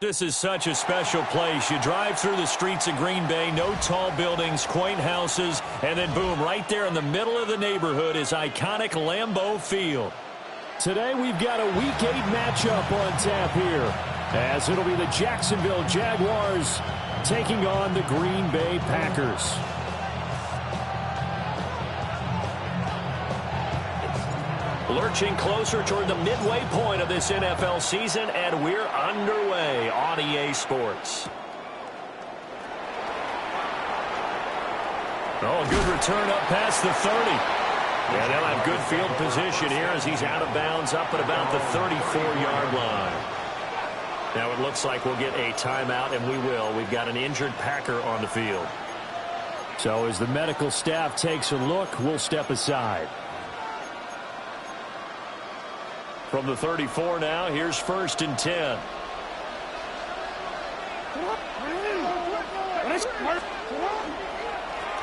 This is such a special place. You drive through the streets of Green Bay, no tall buildings, quaint houses, and then boom, right there in the middle of the neighborhood is iconic Lambeau Field. Today we've got a Week 8 matchup on tap here, as it'll be the Jacksonville Jaguars taking on the Green Bay Packers. Lurching closer toward the midway point of this NFL season, and we're underway on EA Sports. Oh, good return up past the 30. Yeah, they'll have good field position here as he's out of bounds up at about the 34-yard line. Now it looks like we'll get a timeout, and we will. We've got an injured Packer on the field. So as the medical staff takes a look, we'll step aside. From the 34 now, here's 1st and 10.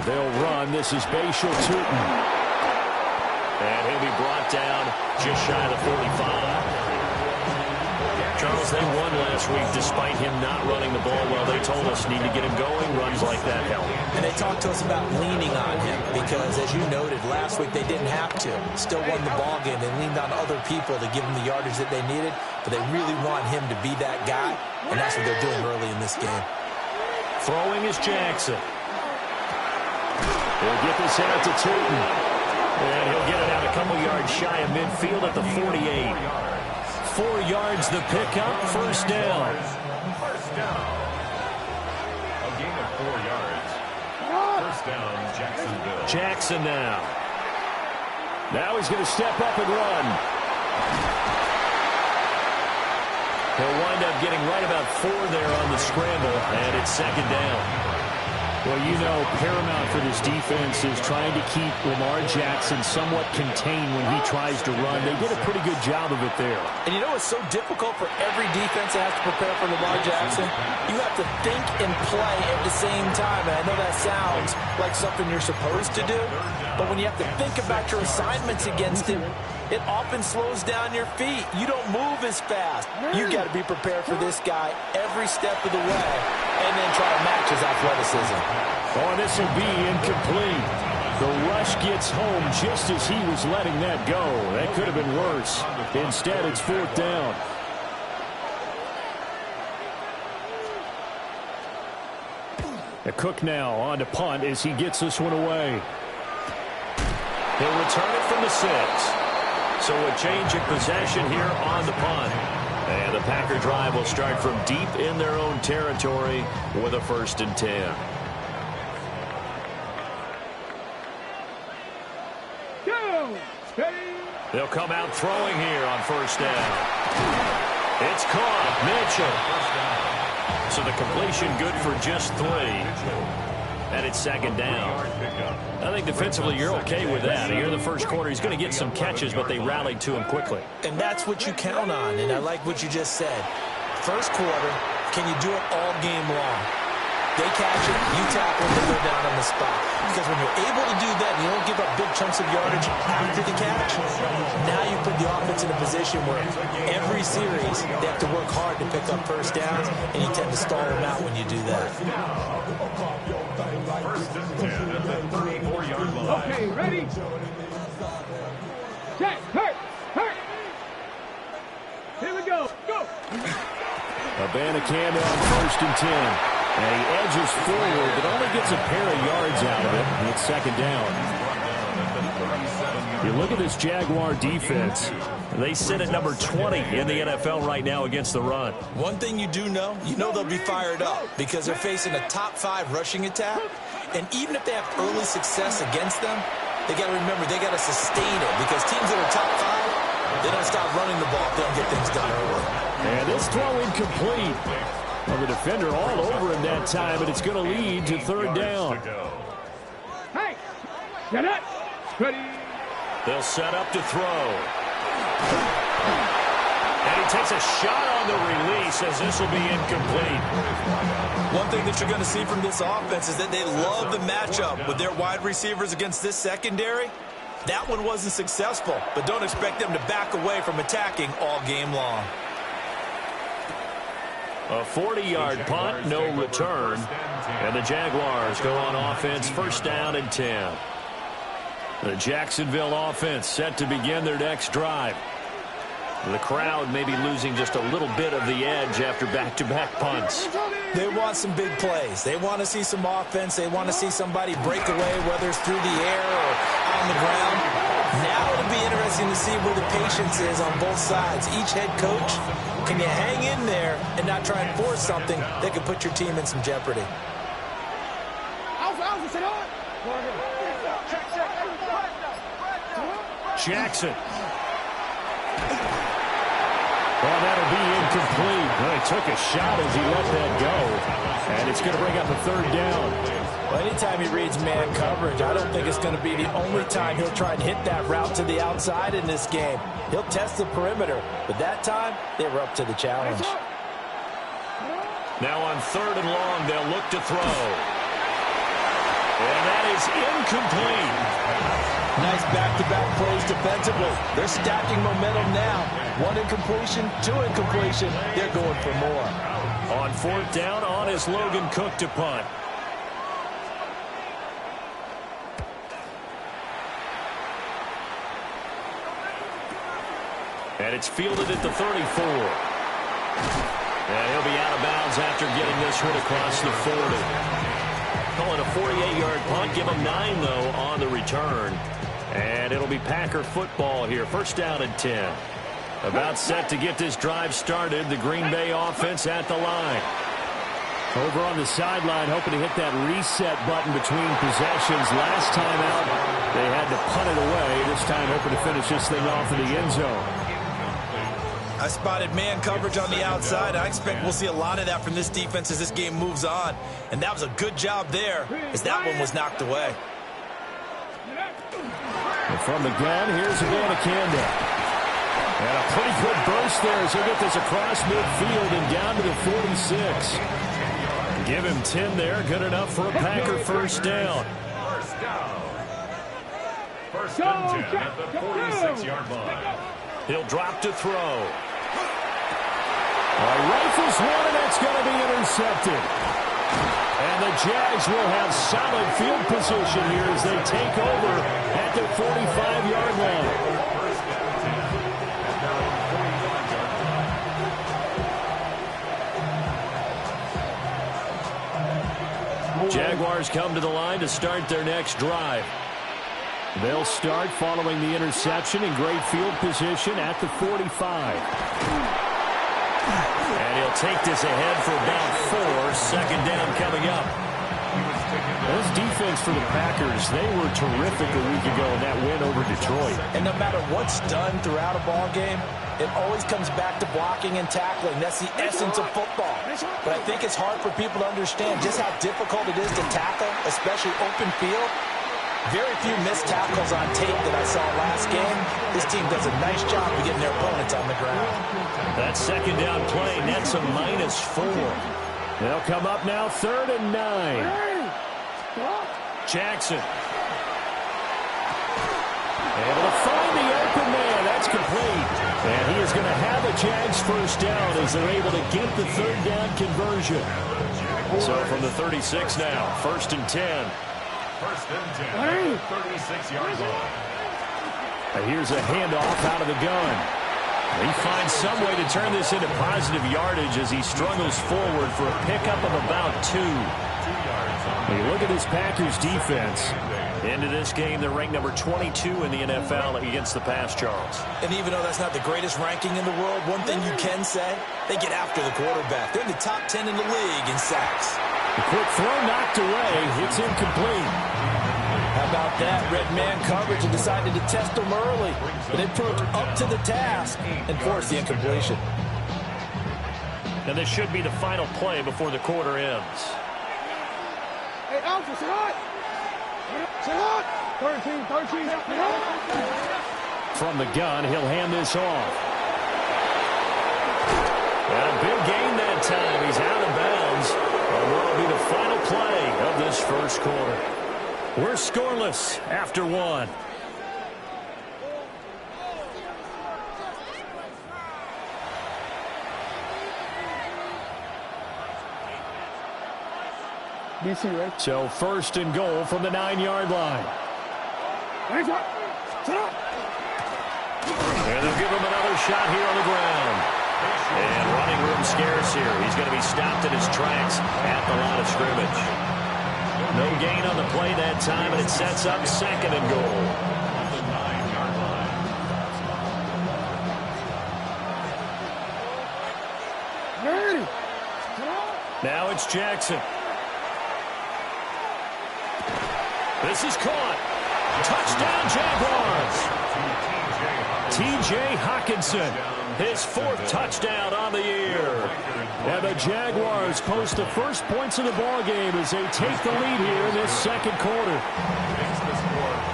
They'll run. This is Tutens. And he'll be brought down just shy of the 45. Charles, they won last week despite him not running the ball well. They told us need to get him going. Runs like that help. And they talked to us about leaning on him because, as you noted, last week they didn't have to. Still won the ball game. They leaned on other people to give them the yardage that they needed, but they really want him to be that guy, and that's what they're doing early in this game. Throwing is Jackson. He'll get this out to Tutens. And he'll get it out a couple yards shy of midfield at the 48. 4 yards the pickup, 1st down. First down. A gain of 4 yards. 1st down, Jacksonville. Jackson now. Now he's going to step up and run. He'll wind up getting right about 4 there on the scramble, and it's 2nd down. Well, you know, paramount for this defense is trying to keep Lamar Jackson somewhat contained when he tries to run. They did a pretty good job of it there. And you know it's so difficult for every defense that has to prepare for Lamar Jackson? You have to think and play at the same time. And I know that sounds like something you're supposed to do, but when you have to think about your assignments against him, it often slows down your feet. You don't move as fast. You got to be prepared for this guy every step of the way and then try to match his athleticism. Oh, this will be incomplete. The rush gets home just as he was letting that go. That could have been worse. Instead, it's 4th down. A Cook now on to punt as he gets this one away. He'll return it from the 6. So a change of possession here on the punt. And the Packer drive will start from deep in their own territory with a 1st and 10. They'll come out throwing here on 1st down. It's caught. Mitchell. So the completion good for just 3. And it's 2nd down. I think defensively you're okay with that. Here in the 1st quarter, he's going to get some catches, but they rallied to him quickly. And that's what you count on, and I like what you just said. 1st quarter, can you do it all game long? They catch it, you tackle it, they go down on the spot. Because when you're able to do that and you don't give up big chunks of yardage after the catch, now you put the offense in a position where every series they have to work hard to pick up 1st downs, and you tend to stall them out when you do that. 1st and 10 at the 34-yard line. Okay, ready? Check, hurt. Here we go, go. Abanikanda on 1st and 10. And he edges forward, but only gets a pair of yards out of it. And it's 2nd down. You look at this Jaguar defense. They sit at number 20 in the NFL right now against the run. One thing you do know, they'll be fired up because they're facing a top 5 rushing attack. And even if they have early success against them, they got to remember they got to sustain it because teams that are top 5, they don't stop running the ball if they don't get things done early. And this throw incomplete. Well, the defender all over him that time, but it's going to lead to 3rd down. Hey, get it. Ready. They'll set up to throw. And he takes a shot on the release as this will be incomplete. One thing that you're going to see from this offense is that they love the matchup with their wide receivers against this secondary. That one wasn't successful, but don't expect them to back away from attacking all game long. A 40-yard punt, no return. And the Jaguars go on offense, first down and 10. The Jacksonville offense set to begin their next drive. The crowd may be losing just a little bit of the edge after back-to-back punts. They want some big plays. They want to see some offense. They want to see somebody break away, whether it's through the air or on the ground. Now it'll be interesting to see where the patience is on both sides. Each head coach, can you hang in there and not try and force something that could put your team in some jeopardy? Jackson. Well, that'll be incomplete. Well, he took a shot as he let that go. And it's going to bring up a third down. Well, anytime he reads man coverage, I don't think it's going to be the only time he'll try and hit that route to the outside in this game. He'll test the perimeter, but that time, they were up to the challenge. Now on third and long, they'll look to throw. And that is incomplete. Nice back-to-back plays defensively. They're stacking momentum now. One incompletion, two incompletion. They're going for more. On fourth down, on is Logan Cook to punt. And it's fielded at the 34. And he'll be out of bounds after getting this hit across the 40. Call it a 48-yard punt. Give him 9, though, on the return. And it'll be Packer football here. First down and 10. About set to get this drive started. The Green Bay offense at the line. Over on the sideline, hoping to hit that reset button between possessions. Last time out, they had to punt it away. This time, hoping to finish this thing off in the end zone. I spotted man coverage on the outside. I expect we'll see a lot of that from this defense as this game moves on. And that was a good job there as that one was knocked away. And from the gun, here's Abanikanda. And a pretty good burst there as he'll get this across midfield and down to the 46. Give him 10 there. Good enough for a Packer first down. First down. First and 10 at the 46-yard line. He'll drop to throw. Rifles one, and that's going to be intercepted. And the Jags will have solid field position here as they take over at their 45-yard line. Jaguars come to the line to start their next drive. They'll start following the interception in great field position at the 45. And he'll take this ahead for about 4. Second down coming up. This defense for the Packers, they were terrific a week ago in that win over Detroit. And no matter what's done throughout a ball game, it always comes back to blocking and tackling. That's the essence of football. But I think it's hard for people to understand just how difficult it is to tackle, especially open field. Very few missed tackles on tape that I saw last game. This team does a nice job of getting their opponents on the ground. That second down play nets a -4. They'll come up now, 3rd and 9. Jackson. Able to find the open man. That's complete. And he is going to have a Jags first down as they're able to get the 3rd down conversion. So from the 36 now, 1st and 10. First and 10 at the 36-yard line. Here's a handoff out of the gun. He finds some way to turn this into positive yardage as he struggles forward for a pickup of about 2. 2 yards on You look at this Packers defense. Into this game, they're ranked number 22 in the NFL against the pass, Charles. And even though that's not the greatest ranking in the world, one thing you can say, they get after the quarterback. They're in the top 10 in the league in sacks. The quick throw knocked away. It's incomplete. How about that? Red man coverage and decided to test them early. But they proved up to the task and forced the incompletion. And this should be the final play before the quarter ends. Hey, Alpha, say hi. Say hi. 13. From the gun, he'll hand this off. And a big gain that time. He's out of bounds. And will be the final play of this first quarter. We're scoreless after 1. BC, right? So first and goal from the 9-yard line. Hands up. Sit up. And they'll give him another shot here on the ground. And running room scarce here. He's going to be stopped in his tracks at the line of scrimmage. No gain on the play that time, and it sets up second and goal. Ready. Now it's Jackson. This is caught. Touchdown, Jaguars. T.J. Hockenson, his 4th touchdown on the year. And the Jaguars post the first points of the ball game as they take the lead here in this second quarter.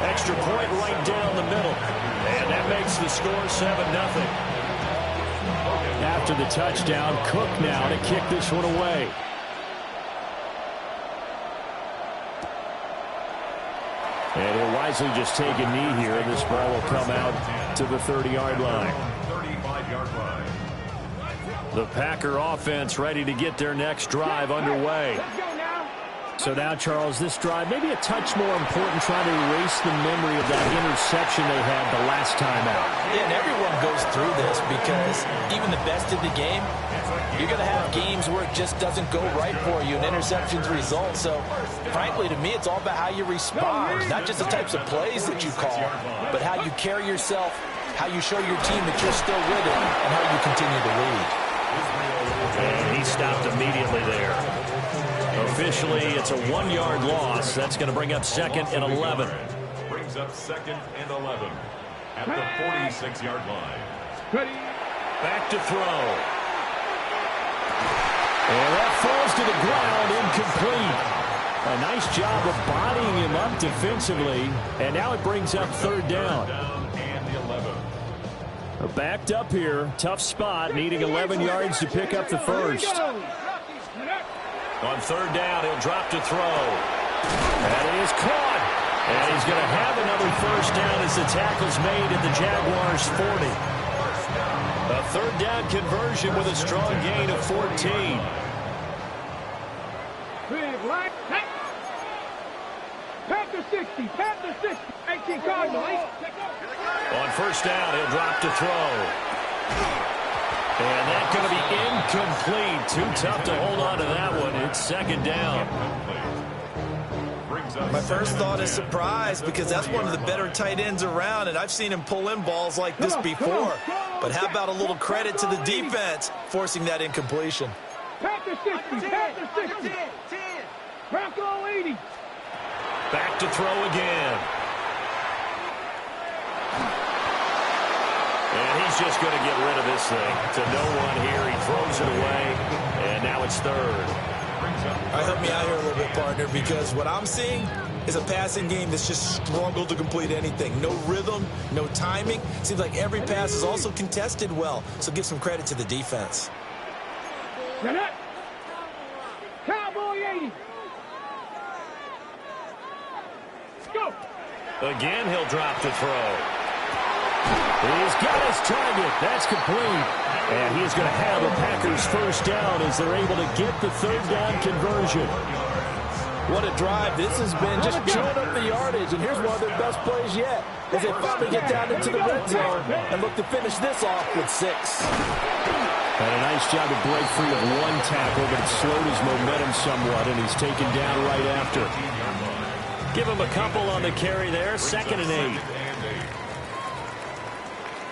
Extra point right down the middle. And that makes the score 7-0. After the touchdown, Cook now to kick this one away. And he'll wisely just take a knee here, and this ball will come out to the 30-yard line. 35-yard line. The Packer offense ready to get their next drive underway. So now, Charles, this drive maybe a touch more important, trying to erase the memory of that interception they had the last time out. Yeah, and everyone goes through this because even the best in the game, you're going to have games where it just doesn't go right for you, and interceptions result. So, frankly, to me, it's all about how you respond, not just the types of plays that you call, but how you carry yourself, how you show your team that you're still with it, and how you continue to lead. And he stopped immediately there. Officially, it's a 1-yard loss. That's going to bring up second and 11. Brings up second and 11 at the 46-yard line. Back to throw. And that falls to the ground, incomplete. A nice job of bodying him up defensively. And now it brings up third down. And the 11. Backed up here. Tough spot, needing 11 yards to pick up the first. On third down, he'll drop to throw. That is caught. And he's going to have another first down as the tackle's made at the Jaguars' 40. A third down conversion with a strong gain of 14. Pat the 60. Pat the 60. 18 Cardinals. On first down, he'll drop to throw. And that's going to be incomplete. Too tough to hold on to that one. It's second down. My first thought is surprise because that's one of the better tight ends around, and I've seen him pull in balls like this before. But how about a little credit to the defense forcing that incompletion? Pat the 60. Pat the 60. Bronco 80. Back to throw again. And he's just going to get rid of this thing to no one here. He throws it away, and now it's third. All right, help me out here a little bit, partner, because what I'm seeing is a passing game that's just struggled to complete anything. No rhythm, no timing. Seems like every pass is also contested well, so give some credit to the defense. Cowboy 80. Go. Again, he'll drop to throw. He's got his target. That's complete. And he's going to have the Packers first down as they're able to get the third down conversion. What a drive this has been, just chewing up the yardage. And here's one of their best plays yet as they finally get down into the red zone and look to finish this off with 6. Had a nice job to break free of one tackle, but it slowed his momentum somewhat, and he's taken down right after. Give him a couple on the carry there. Second and 8.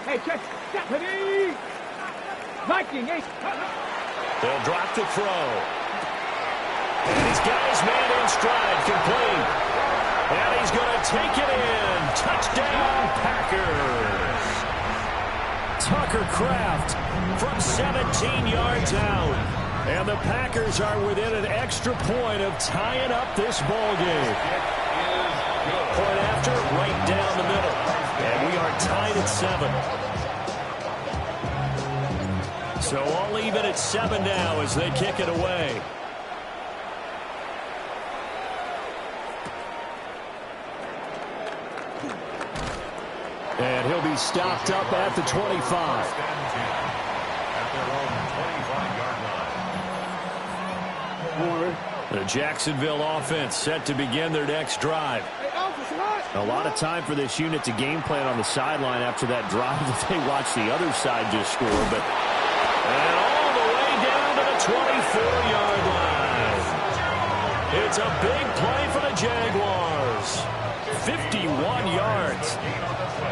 Hey, check. Stephanie. Viking 8. They'll drop to throw. And he's got his man in stride, complete. And he's going to take it in. Touchdown, Packers. Tucker Kraft from 17 yards out. And the Packers are within an extra point of tying up this ball game. Point after, right down the middle. And we are tied at 7. So all even at 7 now as they kick it away. And he'll be stopped up at the 25. The Jacksonville offense set to begin their next drive. A lot of time for this unit to game plan on the sideline after that drive that they watched the other side just score. And all the way down to the 24-yard line. It's a big play for the Jaguars. 51 yards.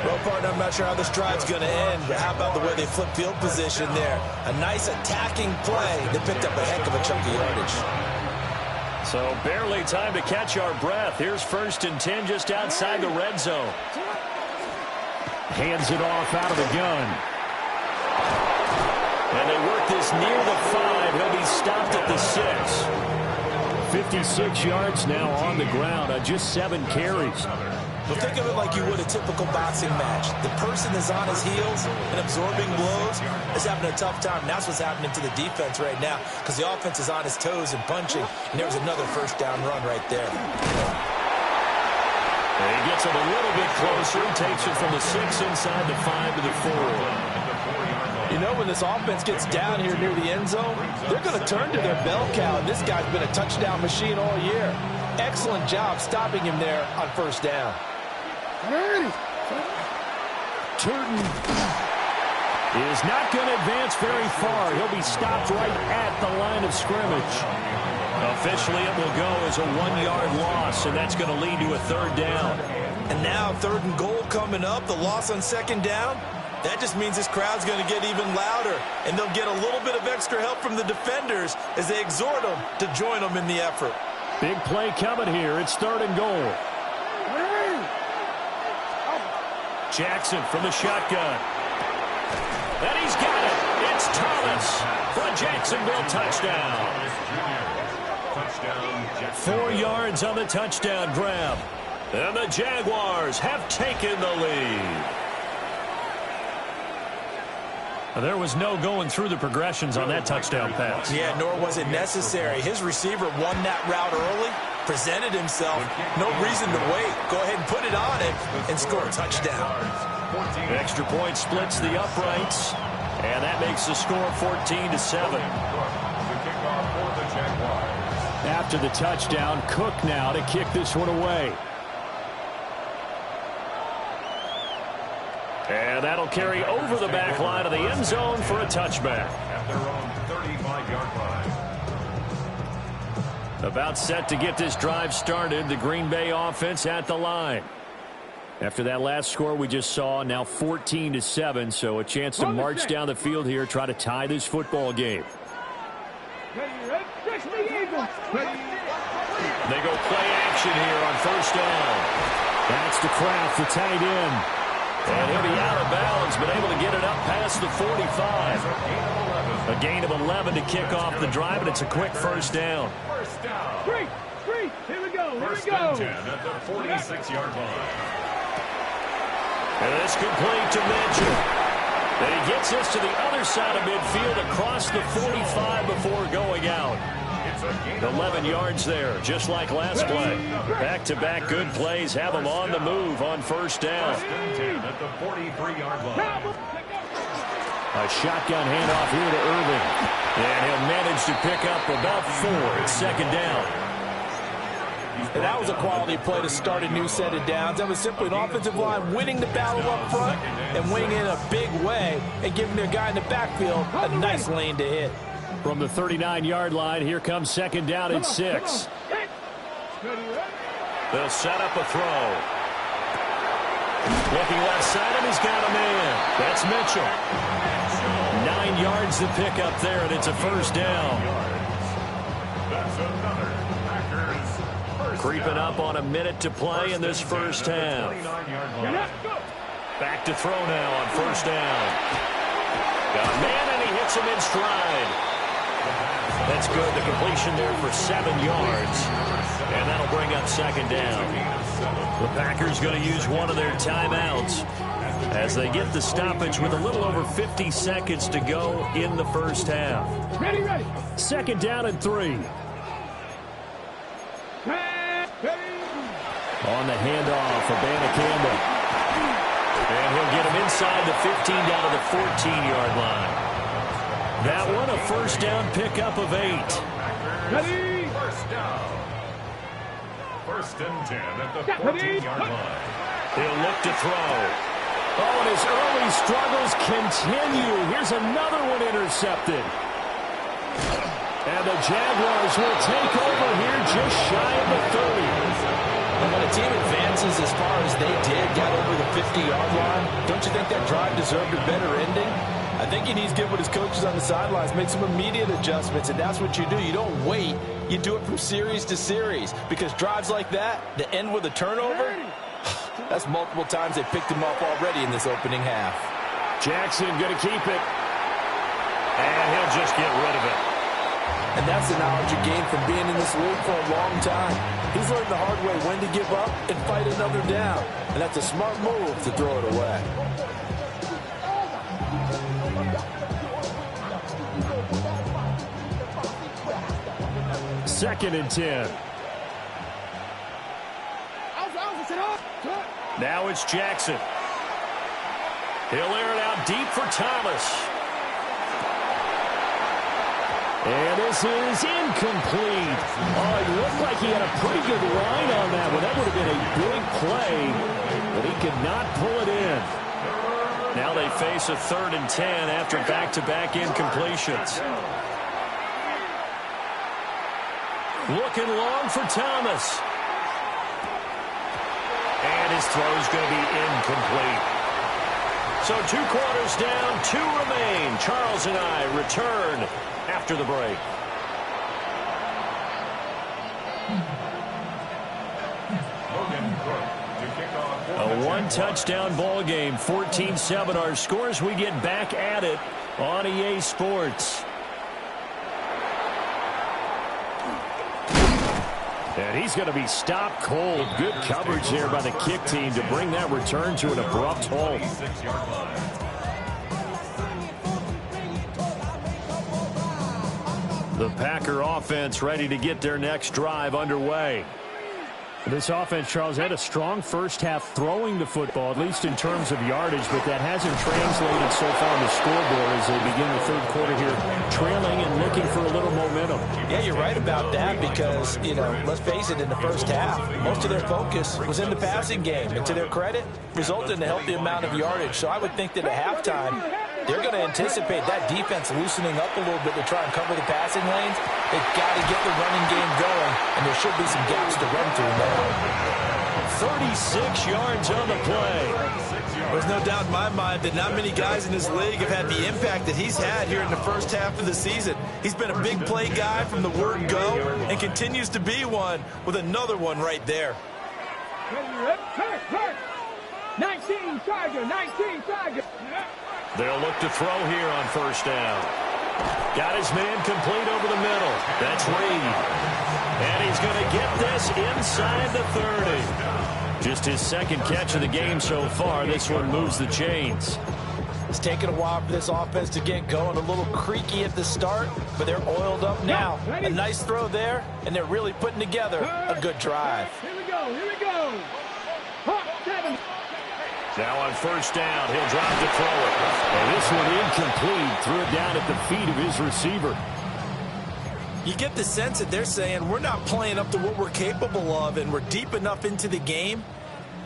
Well, partner, I'm not sure how this drive's going to end, but how about the way they flip field position there? A nice attacking play. They picked up a heck of a chunk of yardage. So barely time to catch our breath. Here's 1st and 10 just outside the red zone. Hands it off out of the gun. And they work this near the 5. He'll be stopped at the 6. 56 yards now on the ground on just 7 carries. Well, think of it like you would a typical boxing match. The person is on his heels and absorbing blows is having a tough time. And that's what's happening to the defense right now because the offense is on his toes and punching. And there was another 1st down run right there. And he gets it a little bit closer. Takes it from the 6 inside the 5 to the 4. You know, when this offense gets down here near the end zone, they're going to turn to their bell cow. And this guy's been a touchdown machine all year. Excellent job stopping him there on 1st down. Turton is not going to advance very far. He'll be stopped right at the line of scrimmage. Officially, it will go as a 1-yard loss, and that's going to lead to a 3rd down. And now 3rd and goal coming up, the loss on 2nd down. That just means this crowd's going to get even louder, and they'll get a little bit of extra help from the defenders as they exhort them to join them in the effort. Big play coming here. It's 3rd and goal. Jackson from the shotgun. And he's got it. It's Thomas for a Jacksonville touchdown. 4 yards on the touchdown grab. And the Jaguars have taken the lead. There was no going through the progressions on that touchdown pass. Yeah, nor was it necessary. His receiver won that route early, presented himself. No reason to wait. Go ahead and put it on him and score a touchdown. Extra point splits the uprights, and that makes the score 14-7. After the touchdown, Cook now to kick this one away. And that'll carry over the back line of the end zone for a touchback. At their own 35-yard line. About set to get this drive started, the Green Bay offense at the line. After that last score we just saw, now 14-7, so a chance to march down the field here, try to tie this football game. They go play action here on 1st down. That's to Kraft, the tight end. And he'll be out of bounds, but able to get it up past the 45. A gain of 11 to kick off the drive, and it's a quick 1st down. Three, here we go, First and 10 at the 46-yard line. And it's complete to Mitchell. And he gets this to the other side of midfield across the 45 before going out. 11 yards there, just like last play. Back-to-back good plays have him on the move on 1st down. First and 10 at the 43-yard line. A shotgun handoff here to Irving. And he'll manage to pick up about 4. It's 2nd down. And that was a quality play to start a new set of downs. That was simply an offensive line winning the battle up front and winning in a big way and giving their guy in the backfield a nice lane to hit. From the 39-yard line, here comes 2nd down and 6. They'll set up a throw. Looking left side, and he's got a man. That's Mitchell. 9 yards to pick up there, and it's a 1st down. That's another Packers first Creeping down. up on a minute to play in this first half. 29-yard line. Back to throw now on 1st down. Got a man, and he hits him in stride. That's good. The completion there for 7 yards. And that'll bring up 2nd down. The Packers going to use one of their timeouts as they get the stoppage with a little over 50 seconds to go in the first half. Ready. 2nd down and 3. On the handoff for Bama Campbell. And he'll get him inside the 15 down to the 14-yard line. That one a 1st down pickup of 8. Ready. down. First and 10 at the 14-yard line. He'll look to throw. Oh, and his early struggles continue. Here's another one intercepted. And the Jaguars will take over here just shy of the 30. And when a team advances as far as they did, got over the 50-yard line, don't you think that drive deserved a better ending? I think he needs to get with his coaches on the sidelines, make some immediate adjustments, and that's what you do. You don't wait. You do it from series to series, because drives like that end with a turnover, that's multiple times they picked him up already in this opening half. Jackson going to keep it. And he'll just get rid of it. And that's the knowledge you gain from being in this league for a long time. He's learned the hard way when to give up and fight another down. And that's a smart move to throw it away. Second and 10. Now it's Jackson. He'll air it out deep for Thomas. And this is incomplete. Oh, it looked like he had a pretty good line on that one. That would have been a big play, but he could not pull it in. Now they face a 3rd and 10 after back-to-back incompletions. Looking long for Thomas. And his throw's going to be incomplete. So 2 quarters down, 2 remain. Charles and I return after the break. A 1-touchdown ball game, 14-7 our scores. We get back at it on EA Sports. And he's going to be stopped cold. Good coverage there by the kick team to bring that return to an abrupt halt. The Packer offense ready to get their next drive underway. This offense, Charles, had a strong first half throwing the football, at least in terms of yardage, but that hasn't translated so far on the scoreboard as they begin the 3rd quarter here, trailing and looking for a little momentum. Yeah, you're right about that because, let's face it, in the first half, most of their focus was in the passing game. And to their credit, resulted in a healthy amount of yardage. So I would think that at halftime, they're going to anticipate that defense loosening up a little bit to try and cover the passing lanes. They've got to get the running game going, and there should be some gaps to run through now. 36 yards on the play. There's no doubt in my mind that not many guys in this league have had the impact that he's had here in the first half of the season. He's been a big play guy from the word go and continues to be one with another one right there. 19 Charger, 19 Charger. They'll look to throw here on first down. Got his man complete over the middle. That's Reed. And he's going to get this inside the 30. Just his 2nd catch of the game so far. This one moves the chains. It's taken a while for this offense to get going. A little creaky at the start, but they're oiled up now. A nice throw there, and they're really putting together a good drive. Here we go, here we go. Hot 7. Now on first down, he'll drop to throw it. And this one incomplete. Threw it down at the feet of his receiver. You get the sense that they're saying we're not playing up to what we're capable of, and we're deep enough into the game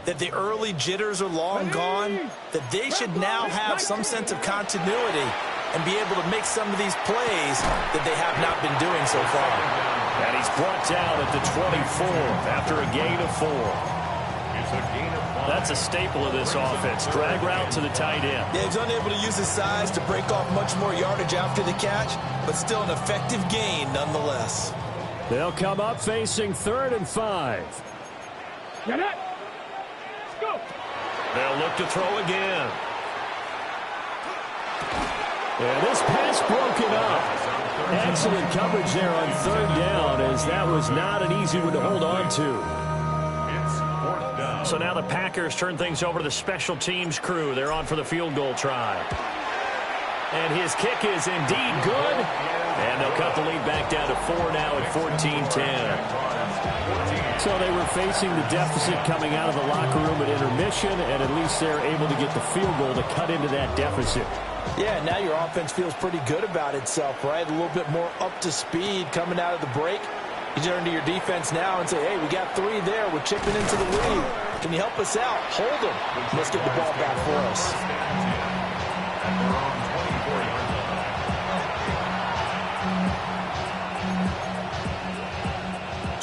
that the early jitters are long gone, that they should now have some sense of continuity and be able to make some of these plays that they have not been doing so far. And he's brought down at the 24 after a gain of 4. That's a staple of this offense. Drag route to the tight end. Yeah, he's unable to use his size to break off much more yardage after the catch, but still an effective gain nonetheless. They'll come up facing 3rd and 5. Get it. Let's go. They'll look to throw again. And this pass broken up. Excellent coverage there on 3rd down, as that was not an easy one to hold on to. So now the Packers turn things over to the special teams crew. They're on for the field goal try. And his kick is indeed good. And they'll cut the lead back down to 4 now at 14-10. So they were facing the deficit coming out of the locker room at intermission, and at least they're able to get the field goal to cut into that deficit. Yeah, now your offense feels pretty good about itself, right? A little bit more up to speed coming out of the break. You turn to your defense now and say, hey, we got 3 there. We're chipping into the lead. Can you help us out? Hold them. Let's get the ball back for us.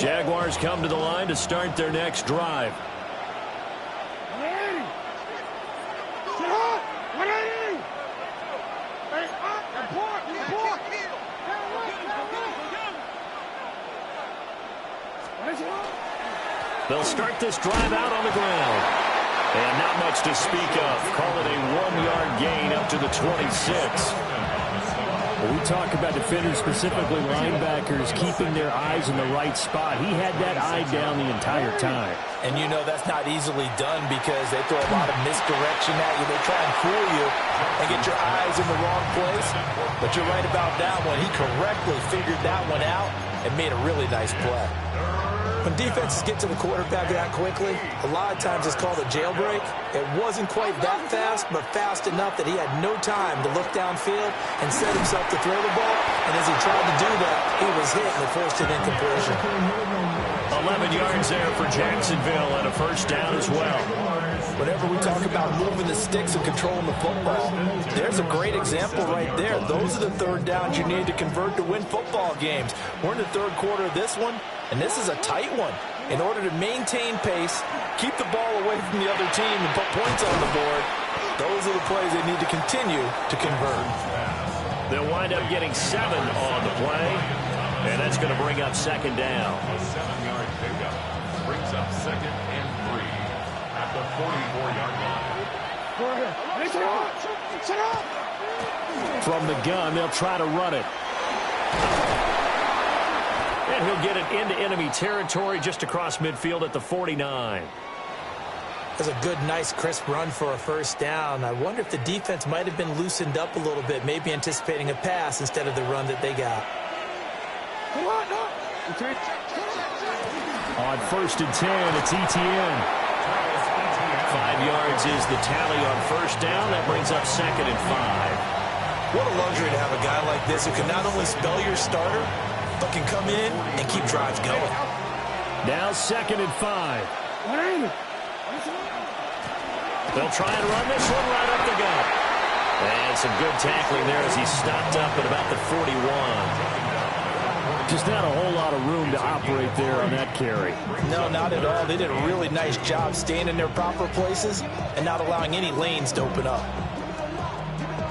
Jaguars come to the line to start their next drive. They'll start this drive out on the ground. And not much to speak of. Call it a 1-yard gain up to the 26. When we talk about defenders, specifically linebackers, keeping their eyes in the right spot, he had that eye down the entire time. And you know that's not easily done because they throw a lot of misdirection at you. They try and fool you and get your eyes in the wrong place. But you're right about that one. He correctly figured that one out and made a really nice play. When defenses get to the quarterback that quickly, a lot of times it's called a jailbreak. It wasn't quite that fast, but fast enough that he had no time to look downfield and set himself to throw the ball. And as he tried to do that, he was hit and it forced an incompletion. 11 yards there for Jacksonville and a first down as well. Whenever we talk about moving the sticks and controlling the football, there's a great example right there. Those are the third downs you need to convert to win football games. We're in the third quarter of this one, and this is a tight one. In order to maintain pace, keep the ball away from the other team, and put points on the board, those are the plays they need to continue to convert. They'll wind up getting 7 on the play, and that's going to bring up second down. A 7-yard pickup brings up 2nd and 3 at the 44-yard line. From the gun, they'll try to run it. And he'll get it into enemy territory just across midfield at the 49. That's a good, nice, crisp run for a first down. I wonder if the defense might have been loosened up a little bit, maybe anticipating a pass instead of the run that they got. On 1st and 10, it's ETN. 5 yards is the tally on first down. That brings up 2nd and 5. What a luxury to have a guy like this who can not only spell your starter, but can come in and keep drives going. Now 2nd and 5. They'll try and run this one right up the gut. And some good tackling there as he stopped up at about the 41. Just not a whole lot of room to operate there on that carry. No, not at all. They did a really nice job staying in their proper places and not allowing any lanes to open up.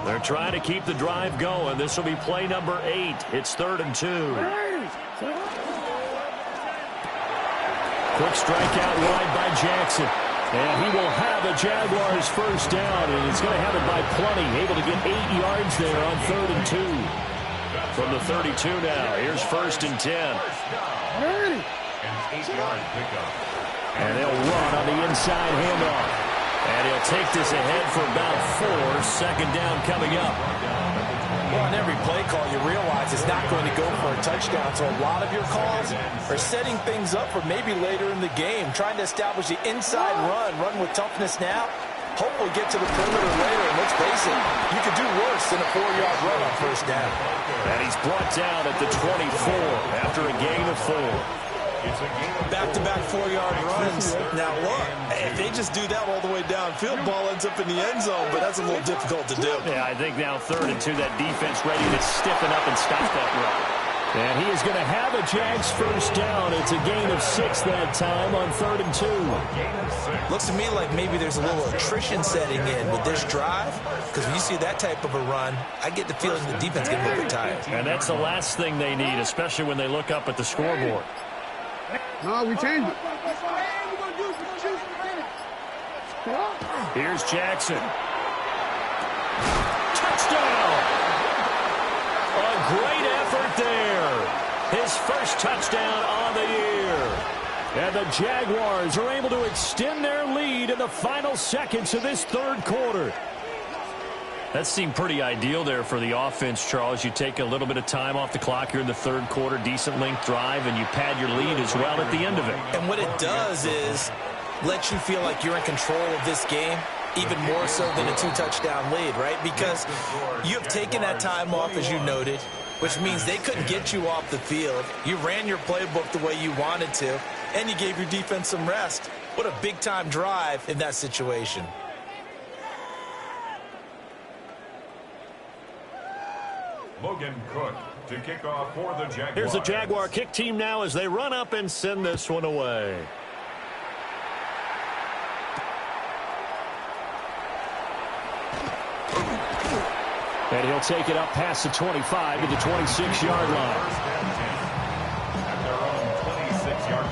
They're trying to keep the drive going. This will be play number 8. It's 3rd and 2. Quick strikeout wide by Jackson. And he will have a Jaguars first down, and he's going to have it by plenty. Able to get 8 yards there on 3rd and 2. From the 32 now, here's 1st and 10. An 8-yard pickup. And they'll run on the inside handoff. And he'll take this ahead for about 4. Second down coming up. Well, on every play call, you realize it's not going to go for a touchdown. So a lot of your calls are setting things up for maybe later in the game, trying to establish the inside run with toughness now. Hopefully get to the perimeter later. And let's face it, you could do worse than a 4-yard run on first down. And he's brought down at the 24 after a gain of 4. Back-to-back 4-yard runs. Now look, if they just do that all the way downfield, ball ends up in the end zone, but that's a little difficult to do. Yeah, I think now 3rd and 2, that defense ready to stiffen up and stop that run. And he is going to have a Jags first down. It's a gain of 6 that time on 3rd and 2. Looks to me like maybe there's a little attrition setting in with this drive, because when you see that type of a run, I get the feeling the defense gets a little bit tired. And that's the last thing they need, especially when they look up at the scoreboard. No, we changed it. Here's Jackson. Touchdown! A great effort there. His first touchdown on the year. And the Jaguars are able to extend their lead in the final seconds of this third quarter. That seemed pretty ideal there for the offense, Charles. You take a little bit of time off the clock here in the third quarter, decent length drive, and you pad your lead as well at the end of it. And what it does is let you feel like you're in control of this game, even more so than a 2-touchdown lead, right? Because you have taken that time off, as you noted. which means they couldn't get you off the field. You ran your playbook the way you wanted to, and you gave your defense some rest. What a big-time drive in that situation. Logan Cook to kick off for the Jaguars. Here's the Jaguar kick team now as they run up and send this one away. And he'll take it up past the 25 to the 26-yard line. At their own 26-yard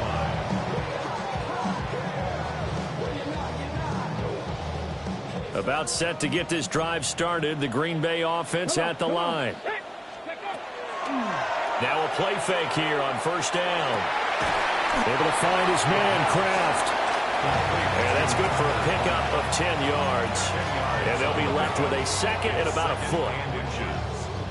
line. About set to get this drive started. The Green Bay offense at the line. Now a play fake here on first down. Able to find his man, Kraft. And that's good for a pickup of 10 yards. And they'll be left with a second and about a foot.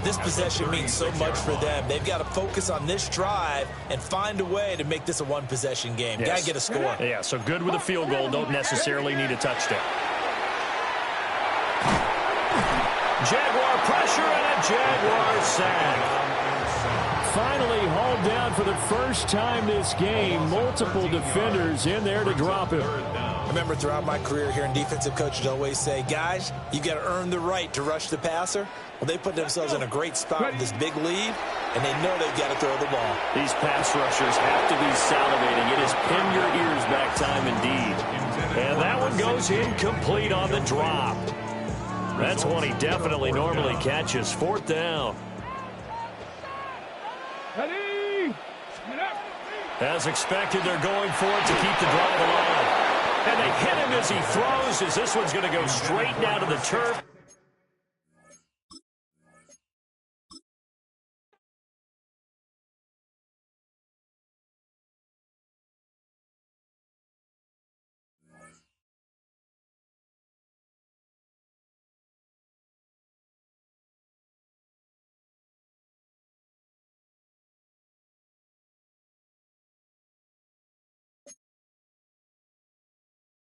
This possession means so much for them. They've got to focus on this drive and find a way to make this a one-possession game. Yes. Got to get a score. Yeah, so good with a field goal. Don't necessarily need a touchdown. Jaguar pressure and a Jaguar sack. Finally hauled down for the first time this game. Multiple defenders in there to drop him. I remember throughout my career here in defensive coaches always say, guys, you got to earn the right to rush the passer. Well, they put themselves in a great spot with this big lead, and they know they've got to throw the ball. These pass rushers have to be salivating. It is pin your ears back time indeed. And that one goes incomplete on the drop. That's one he definitely normally catches. Fourth down. As expected, they're going for it to keep the drive alive. And they hit him as he throws, as this one's going to go straight down to the turf.